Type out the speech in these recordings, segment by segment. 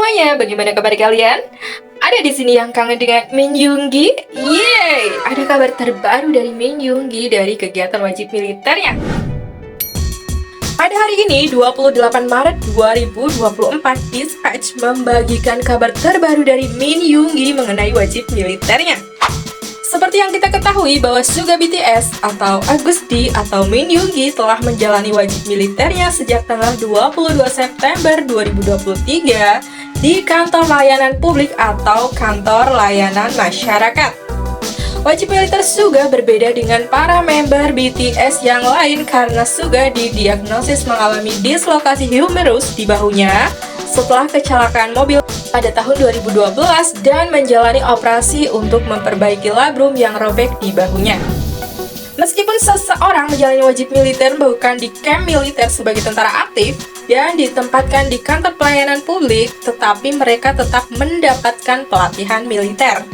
semuanya, bagaimana kabar kalian? Ada di sini yang kangen dengan Min Yoongi? Yeay! Ada kabar terbaru dari Min Yoongi dari kegiatan wajib militernya. Pada hari ini, 28 Maret 2024, Dispatch membagikan kabar terbaru dari Min Yoongi mengenai wajib militernya. Seperti yang kita ketahui bahwa Suga BTS atau Agusti atau Min Yoongi telah menjalani wajib militernya sejak tanggal 22 September 2023 di kantor layanan publik atau kantor layanan masyarakat. Wajib militer Suga berbeda dengan para member BTS yang lain karena Suga didiagnosis mengalami dislokasi humerus di bahunya setelah kecelakaan mobil pada tahun 2012 dan menjalani operasi untuk memperbaiki labrum yang robek di bahunya. Meskipun seseorang menjalani wajib militer bukan di camp militer sebagai tentara aktif dan ditempatkan di kantor pelayanan publik, tetapi mereka tetap mendapatkan pelatihan militer.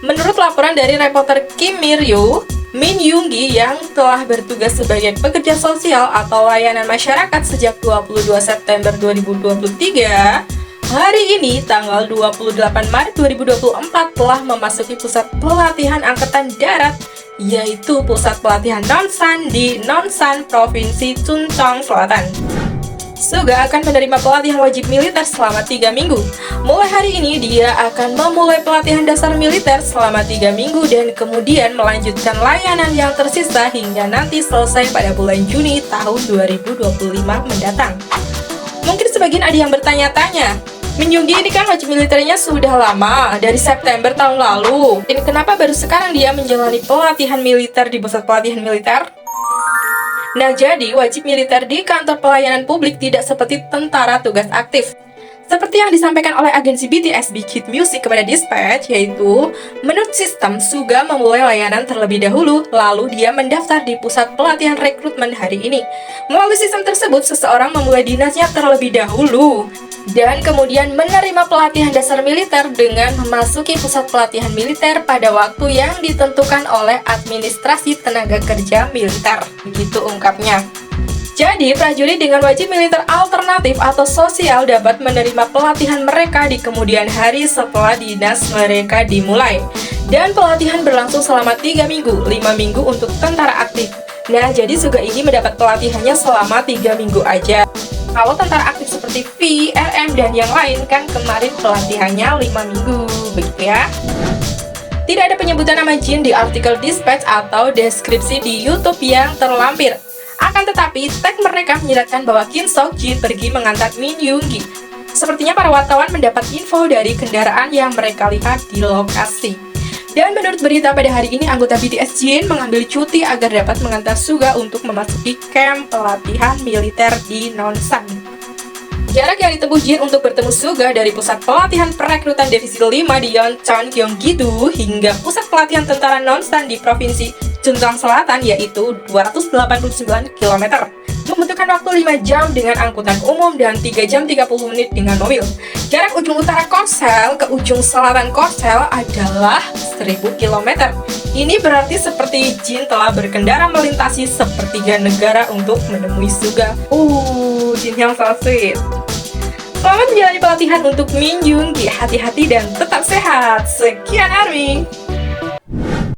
Menurut laporan dari reporter Kim Mir-yu, Min Yoongi yang telah bertugas sebagai pekerja sosial atau layanan masyarakat sejak 22 September 2023, hari ini tanggal 28 Maret 2024 telah memasuki pusat pelatihan Angkatan Darat, yaitu Pusat Pelatihan Nonsan di Nonsan, Provinsi Chungcheong Selatan. Suga akan menerima pelatihan wajib militer selama 3 minggu. Mulai hari ini, dia akan memulai pelatihan dasar militer selama 3 minggu dan kemudian melanjutkan layanan yang tersisa hingga nanti selesai pada bulan Juni tahun 2025 mendatang. Mungkin sebagian ada yang bertanya-tanya, Min Yoongi ini kan wajib militernya sudah lama, dari September tahun lalu. Dan kenapa baru sekarang dia menjalani pelatihan militer di pusat pelatihan militer? Nah, jadi wajib militer di kantor pelayanan publik tidak seperti tentara tugas aktif. Seperti yang disampaikan oleh agensi BTS Big Hit Music kepada Dispatch, yaitu menurut sistem, Suga memulai layanan terlebih dahulu, lalu dia mendaftar di pusat pelatihan rekrutmen hari ini. Melalui sistem tersebut, seseorang memulai dinasnya terlebih dahulu dan kemudian menerima pelatihan dasar militer dengan memasuki pusat pelatihan militer pada waktu yang ditentukan oleh administrasi tenaga kerja militer. Begitu ungkapnya. Jadi, prajurit dengan wajib militer alternatif atau sosial dapat menerima pelatihan mereka di kemudian hari setelah dinas mereka dimulai. Dan pelatihan berlangsung selama 3 minggu, 5 minggu untuk tentara aktif. Nah, jadi Suga ini mendapat pelatihannya selama 3 minggu aja. Kalau tentara aktif seperti V, RM, dan yang lain kan kemarin pelatihannya 5 minggu, begitu ya. Tidak ada penyebutan nama Jin di artikel Dispatch atau deskripsi di YouTube yang terlampir. Akan tetapi, tag mereka menyeratkan bahwa Kim Sok Jin pergi mengantar Min Yoongi. Sepertinya para wartawan mendapat info dari kendaraan yang mereka lihat di lokasi. Dan menurut berita pada hari ini, anggota BTS Jin mengambil cuti agar dapat mengantar Suga untuk memasuki camp pelatihan militer di Nonsan. Jarak yang ditempuh Jin untuk bertemu Suga dari pusat pelatihan perekrutan divisi 5 di Yeoncheon, Gyeonggi-do hingga pusat pelatihan tentara Nonsan di provinsi Chungcheong Selatan yaitu 289 km. Membutuhkan waktu 5 jam dengan angkutan umum dan 3 jam 30 menit dengan mobil. Jarak ujung utara Korsel ke ujung selatan Korsel adalah 1000 km. Ini berarti seperti Jin telah berkendara melintasi sepertiga negara untuk menemui Suga. Jin yang so sweet. Selamat menjalani pelatihan untuk Min Yoongi. Hati-hati dan tetap sehat. Sekian Army.